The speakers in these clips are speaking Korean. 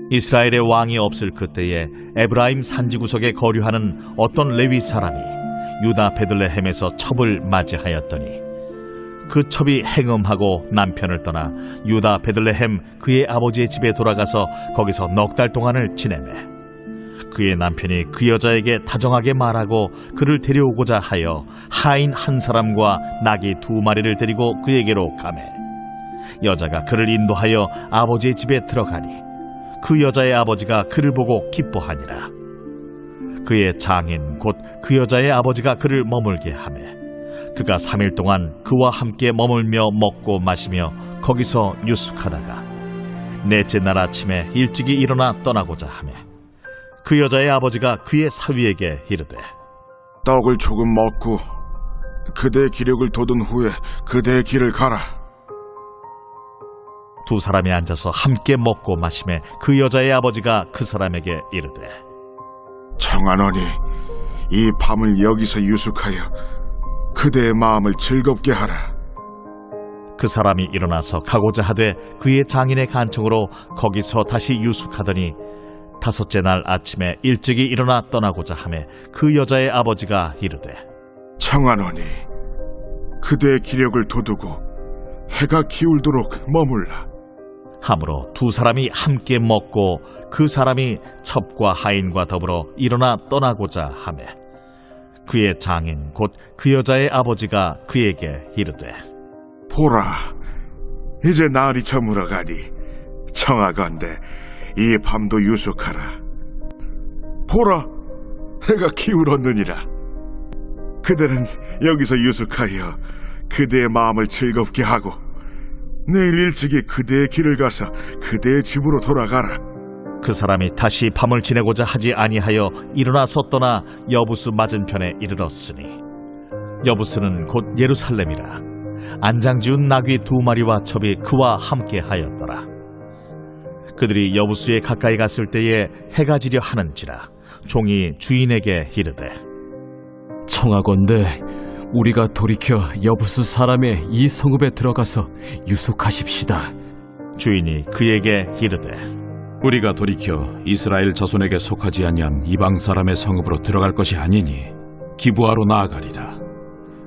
이스라엘의 왕이 없을 그때에 에브라임 산지 구석에 거류하는 어떤 레위 사람이 유다 베들레헴에서 첩을 맞이하였더니 그 첩이 행음하고 남편을 떠나 유다 베들레헴 그의 아버지의 집에 돌아가서 거기서 넉 달 동안을 지내매 그의 남편이 그 여자에게 다정하게 말하고 그를 데려오고자 하여 하인 한 사람과 나귀 2마리를 데리고 그에게로 가매 여자가 그를 인도하여 아버지의 집에 들어가니 그 여자의 아버지가 그를 보고 기뻐하니라. 그의 장인 곧 그 여자의 아버지가 그를 머물게 하매 그가 3일 동안 그와 함께 머물며 먹고 마시며 거기서 유숙하다가 넷째 날 아침에 일찍이 일어나 떠나고자 하매 그 여자의 아버지가 그의 사위에게 이르되 떡을 조금 먹고 그대의 기력을 돋운 후에 그대의 길을 가라. 두 사람이 앉아서 함께 먹고 마시매 그 여자의 아버지가 그 사람에게 이르되 청하노니 이 밤을 여기서 유숙하여 그대의 마음을 즐겁게 하라. 그 사람이 일어나서 가고자 하되 그의 장인의 간청으로 거기서 다시 유숙하더니 5째 날 아침에 일찍이 일어나 떠나고자 하매 그 여자의 아버지가 이르되 청하노니 그대의 기력을 돋우고 해가 기울도록 머물라. 하므로 두 사람이 함께 먹고 그 사람이 첩과 하인과 더불어 일어나 떠나고자 하매 그의 장인 곧 그 여자의 아버지가 그에게 이르되 보라, 이제 날이 저물어가니 청하건대 이 밤도 유숙하라. 보라, 해가 기울었느니라. 그대는 여기서 유숙하여 그대의 마음을 즐겁게 하고 내일 일찍이 그대의 길을 가서 그대의 집으로 돌아가라. 그 사람이 다시 밤을 지내고자 하지 아니하여 일어나서 떠나 여부스 맞은편에 이르렀으니 여부스는 곧 예루살렘이라. 안장지운 나귀 2마리와 첩이 그와 함께 하였더라. 그들이 여부스에 가까이 갔을 때에 해가 지려 하는지라 종이 주인에게 이르되 청하건대 우리가 돌이켜 여부수 사람의 이 성읍에 들어가서 유숙하십시다. 주인이 그에게 이르되 우리가 돌이켜 이스라엘 자손에게 속하지 아니한 이방 사람의 성읍으로 들어갈 것이 아니니 기브아로 나아가리라.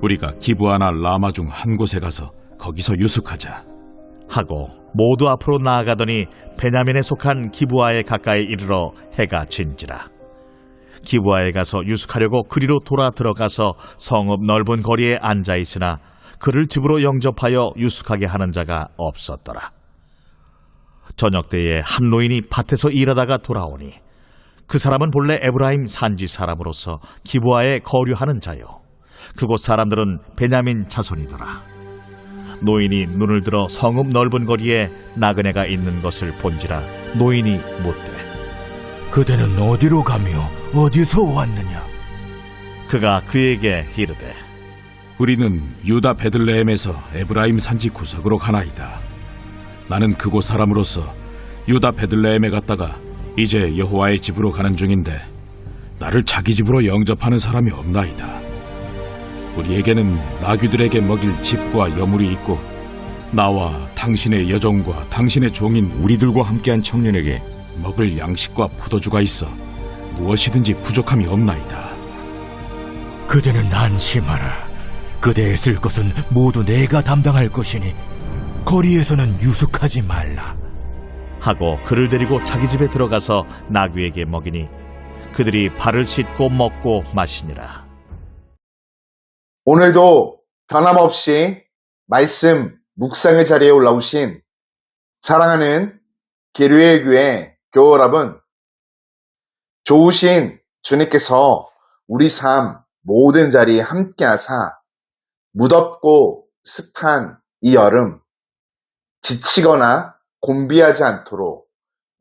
우리가 기브아나 라마 중 한 곳에 가서 거기서 유숙하자 하고 모두 앞으로 나아가더니 베냐민에 속한 기브아에 가까이 이르러 해가 진지라. 기브아에 가서 유숙하려고 그리로 돌아 들어가서 성읍 넓은 거리에 앉아 있으나 그를 집으로 영접하여 유숙하게 하는 자가 없었더라. 저녁 때에 한 노인이 밭에서 일하다가 돌아오니 그 사람은 본래 에브라임 산지 사람으로서 기브아에 거류하는 자요 그곳 사람들은 베냐민 자손이더라. 노인이 눈을 들어 성읍 넓은 거리에 나그네가 있는 것을 본지라 노인이 묻되 그대는 어디로 가며 어디서 왔느냐? 그가 그에게 이르되 우리는 유다 베들레헴에서 에브라임 산지 구석으로 가나이다. 나는 그곳 사람으로서 유다 베들레헴에 갔다가 이제 여호와의 집으로 가는 중인데 나를 자기 집으로 영접하는 사람이 없나이다. 우리에게는 나귀들에게 먹일 집과 여물이 있고 나와 당신의 여종과 당신의 종인 우리들과 함께한 청년에게 먹을 양식과 포도주가 있어 무엇이든지 부족함이 없나이다. 그대는 안심하라. 그대의 쓸 것은 모두 내가 담당할 것이니 거리에서는 유숙하지 말라. 하고 그를 데리고 자기 집에 들어가서 나귀에게 먹이니 그들이 발을 씻고 먹고 마시니라. 오늘도 변함없이 말씀 묵상의 자리에 올라오신 사랑하는 계류의 교회 교우 여러분, 좋으신 주님께서 우리 삶 모든 자리에 함께하사 무덥고 습한 이 여름 지치거나 곤비하지 않도록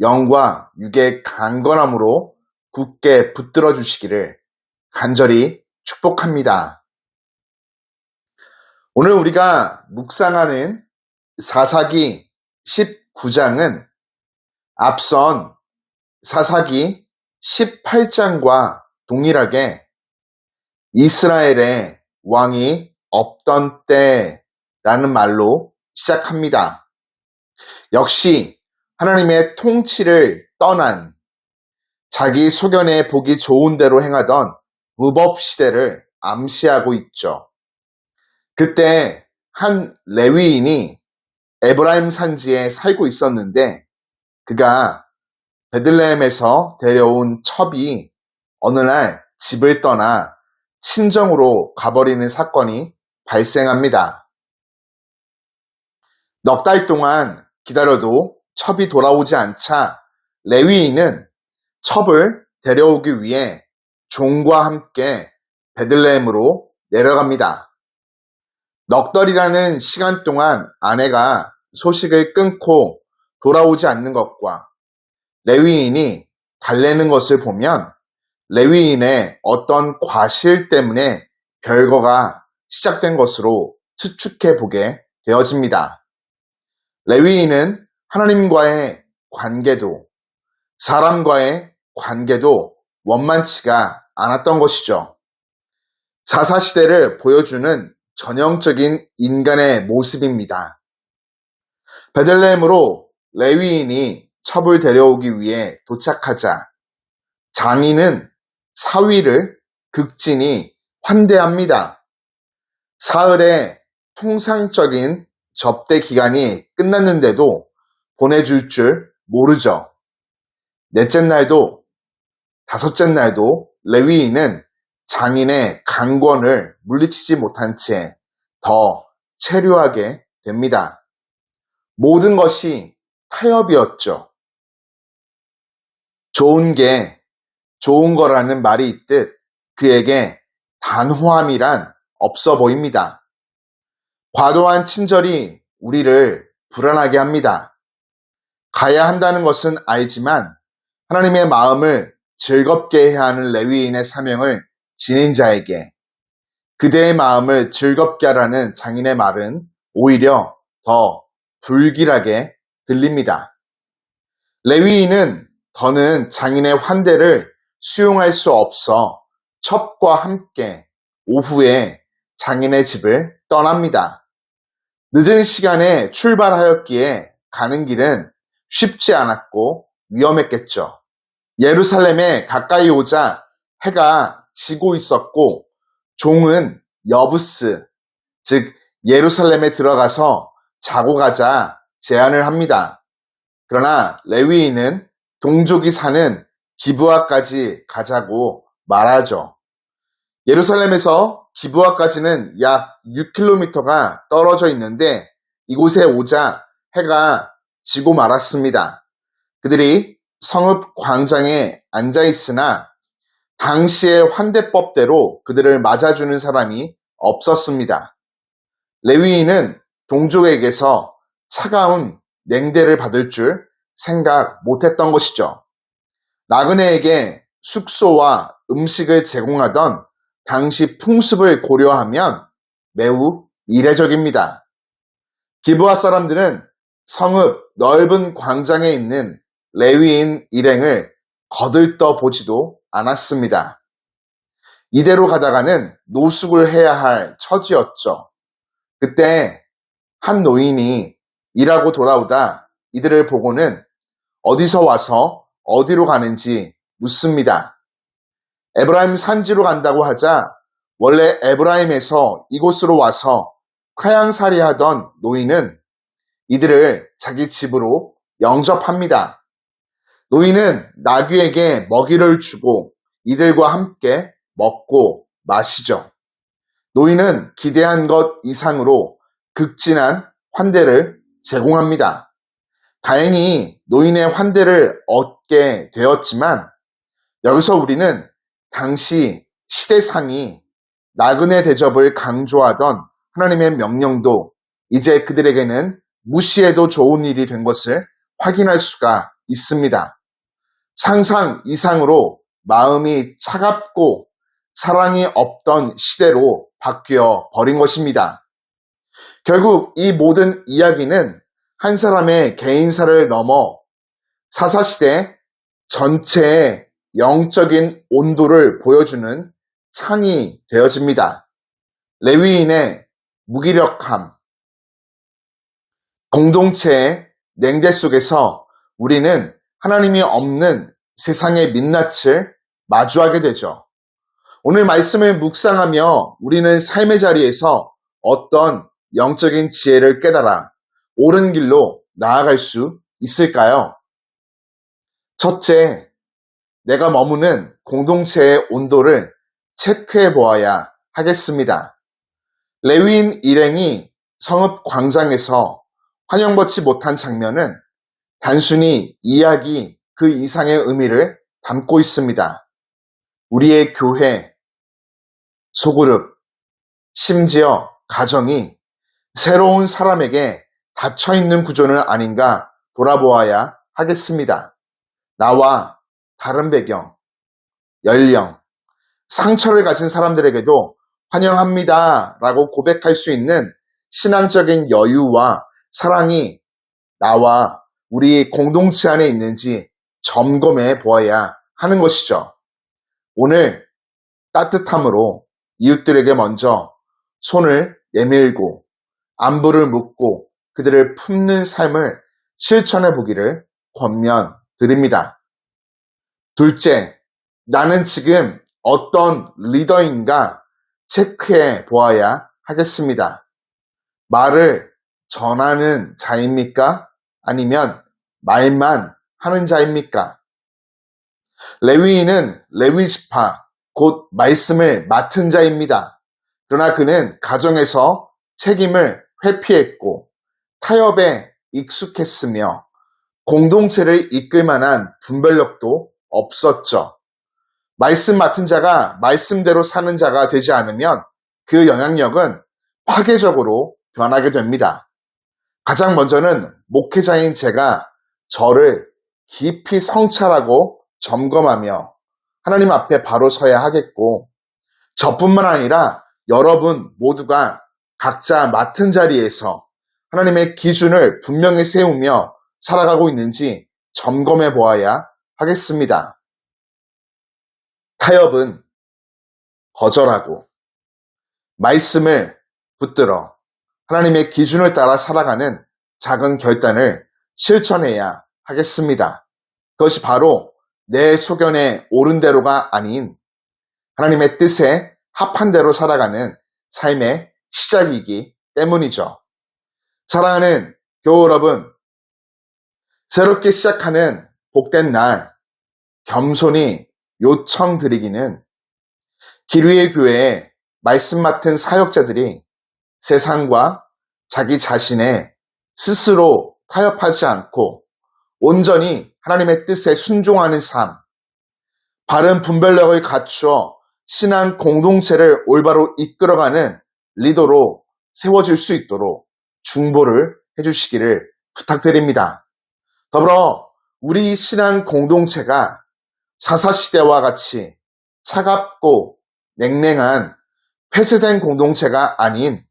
영과 육의 강건함으로 굳게 붙들어 주시기를 간절히 축복합니다. 오늘 우리가 묵상하는 사사기 19장은 앞선 사사기 18장과 동일하게 이스라엘의 왕이 없던 때라는 말로 시작합니다. 역시 하나님의 통치를 떠난 자기 소견에 보기 좋은 대로 행하던 무법 시대를 암시하고 있죠. 그때 한 레위인이 에브라임 산지에 살고 있었는데 그가 베들레헴에서 데려온 첩이 어느 날 집을 떠나 친정으로 가버리는 사건이 발생합니다. 넉 달 동안 기다려도 첩이 돌아오지 않자 레위인은 첩을 데려오기 위해 종과 함께 베들레헴으로 내려갑니다. 넉 달이라는 시간 동안 아내가 소식을 끊고 돌아오지 않는 것과 레위인이 달래는 것을 보면 레위인의 어떤 과실 때문에 별거가 시작된 것으로 추측해 보게 되어집니다. 레위인은 하나님과의 관계도 사람과의 관계도 원만치가 않았던 것이죠. 사사시대를 보여주는 전형적인 인간의 모습입니다. 베들레헴으로 레위인이 첩을 데려오기 위해 도착하자 장인은 사위를 극진히 환대합니다. 사흘의 통상적인 접대 기간이 끝났는데도 보내줄 줄 모르죠. 넷째 날도 다섯째 날도 레위인은 장인의 강권을 물리치지 못한 채 더 체류하게 됩니다. 모든 것이 타협이었죠. 좋은 게 좋은 거라는 말이 있듯 그에게 단호함이란 없어 보입니다. 과도한 친절이 우리를 불안하게 합니다. 가야 한다는 것은 알지만 하나님의 마음을 즐겁게 해야 하는 레위인의 사명을 지닌 자에게 그대의 마음을 즐겁게 하라는 장인의 말은 오히려 더 불길하게 들립니다. 레위인은 더는 장인의 환대를 수용할 수 없어 첩과 함께 오후에 장인의 집을 떠납니다. 늦은 시간에 출발하였기에 가는 길은 쉽지 않았고 위험했겠죠. 예루살렘에 가까이 오자 해가 지고 있었고 종은 여부스, 즉 예루살렘에 들어가서 자고 가자 제안을 합니다. 그러나 레위인은 동족이 사는 기브아까지 가자고 말하죠. 예루살렘에서 기브아까지는 약 6km가 떨어져 있는데 이곳에 오자 해가 지고 말았습니다. 그들이 성읍 광장에 앉아 있으나 당시의 환대법대로 그들을 맞아주는 사람이 없었습니다. 레위인은 동족에게서 차가운 냉대를 받을 줄 생각 못했던 것이죠. 나그네에게 숙소와 음식을 제공하던 당시 풍습을 고려하면 매우 이례적입니다. 기브아 사람들은 성읍 넓은 광장에 있는 레위인 일행을 거들떠 보지도 않았습니다. 이대로 가다가는 노숙을 해야 할 처지였죠. 그때 한 노인이 일하고 돌아오다 이들을 보고는 어디서 와서 어디로 가는지 묻습니다. 에브라임 산지로 간다고 하자 원래 에브라임에서 이곳으로 와서 카양살이 하던 노인은 이들을 자기 집으로 영접합니다. 노인은 나귀에게 먹이를 주고 이들과 함께 먹고 마시죠. 노인은 기대한 것 이상으로 극진한 환대를 제공합니다. 다행히 노인의 환대를 얻게 되었지만 여기서 우리는 당시 시대상이 나그네 대접을 강조하던 하나님의 명령도 이제 그들에게는 무시해도 좋은 일이 된 것을 확인할 수가 있습니다. 상상 이상으로 마음이 차갑고 사랑이 없던 시대로 바뀌어 버린 것입니다. 결국 이 모든 이야기는 한 사람의 개인사를 넘어 사사시대 전체의 영적인 온도를 보여주는 창이 되어집니다. 레위인의 무기력함, 공동체의 냉대 속에서 우리는 하나님이 없는 세상의 민낯을 마주하게 되죠. 오늘 말씀을 묵상하며 우리는 삶의 자리에서 어떤 영적인 지혜를 깨달아 옳은 길로 나아갈 수 있을까요? 첫째, 내가 머무는 공동체의 온도를 체크해 보아야 하겠습니다. 레위인 일행이 성읍 광장에서 환영받지 못한 장면은 단순히 이야기 그 이상의 의미를 담고 있습니다. 우리의 교회, 소그룹, 심지어 가정이 새로운 사람에게 닫혀있는 구조는 아닌가 돌아보아야 하겠습니다. 나와 다른 배경, 연령, 상처를 가진 사람들에게도 환영합니다 라고 고백할 수 있는 신앙적인 여유와 사랑이 나와 우리 공동체 안에 있는지 점검해 보아야 하는 것이죠. 오늘 따뜻함으로 이웃들에게 먼저 손을 내밀고 안부를 묻고 그들을 품는 삶을 실천해 보기를 권면드립니다. 둘째, 나는 지금 어떤 리더인가 체크해 보아야 하겠습니다. 말을 전하는 자입니까? 아니면 말만 하는 자입니까? 레위인은 레위 지파, 곧 말씀을 맡은 자입니다. 그러나 그는 가정에서 책임을 회피했고 타협에 익숙했으며 공동체를 이끌 만한 분별력도 없었죠. 말씀 맡은 자가 말씀대로 사는 자가 되지 않으면 그 영향력은 파괴적으로 변하게 됩니다. 가장 먼저는 목회자인 제가 저를 깊이 성찰하고 점검하며 하나님 앞에 바로 서야 하겠고, 저뿐만 아니라 여러분 모두가 각자 맡은 자리에서 하나님의 기준을 분명히 세우며 살아가고 있는지 점검해 보아야 하겠습니다. 타협은 거절하고 말씀을 붙들어 하나님의 기준을 따라 살아가는 작은 결단을 실천해야 하겠습니다. 그것이 바로 내 소견에 옳은 대로가 아닌 하나님의 뜻에 합한 대로 살아가는 삶의 시작이기 때문이죠. 사랑하는 교우 여러분, 새롭게 시작하는 복된 날, 겸손히 요청드리기는 기류의 교회에 말씀 맡은 사역자들이 세상과 자기 자신의 스스로 타협하지 않고 온전히 하나님의 뜻에 순종하는 삶, 바른 분별력을 갖추어 신앙 공동체를 올바로 이끌어가는 리더로 세워질 수 있도록 중보를 해주시기를 부탁드립니다. 더불어 우리 신앙 공동체가 사사시대와 같이 차갑고 냉랭한 폐쇄된 공동체가 아닌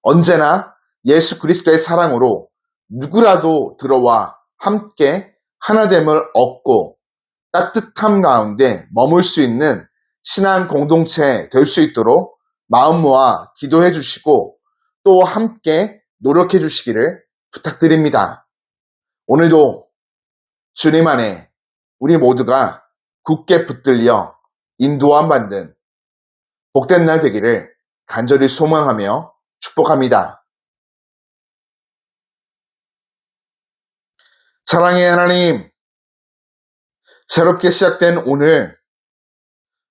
언제나 예수 그리스도의 사랑으로 누구라도 들어와 함께 하나됨을 얻고 따뜻함 가운데 머물 수 있는 신앙 공동체 될 수 있도록 마음 모아 기도해 주시고 또 함께 노력해 주시기를 부탁드립니다. 오늘도 주님 안에 우리 모두가 굳게 붙들려 인도함 받는 복된 날 되기를 간절히 소망하며 축복합니다. 사랑의 하나님, 새롭게 시작된 오늘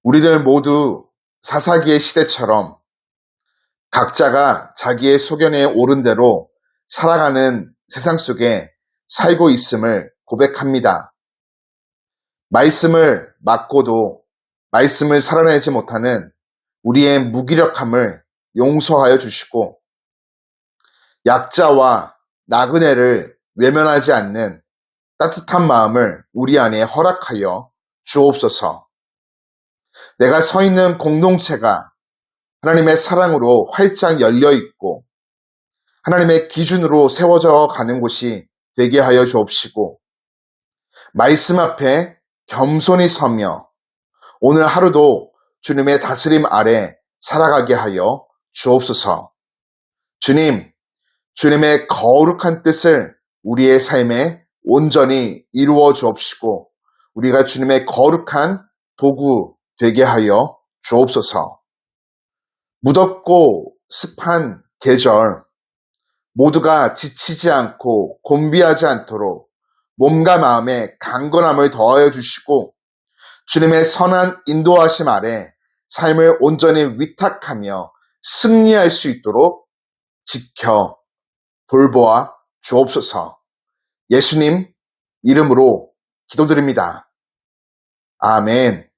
우리들 모두 사사기의 시대처럼 각자가 자기의 소견에 옳은 대로 살아가는 세상 속에 살고 있음을 고백합니다. 말씀을 맡고도 말씀을 살아내지 못하는 우리의 무기력함을 용서하여 주시고 약자와 나그네를 외면하지 않는 따뜻한 마음을 우리 안에 허락하여 주옵소서. 내가 서 있는 공동체가 하나님의 사랑으로 활짝 열려 있고 하나님의 기준으로 세워져 가는 곳이 되게 하여 주옵시고 말씀 앞에 겸손히 서며 오늘 하루도 주님의 다스림 아래 살아가게 하여 주옵소서. 주님, 주님의 거룩한 뜻을 우리의 삶에 온전히 이루어 주옵시고 우리가 주님의 거룩한 도구 되게 하여 주옵소서. 무덥고 습한 계절 모두가 지치지 않고 곤비하지 않도록 몸과 마음에 강건함을 더하여 주시고 주님의 선한 인도하심 아래 삶을 온전히 위탁하며 승리할 수 있도록 지켜 돌보아 주옵소서. 예수님 이름으로 기도드립니다. 아멘.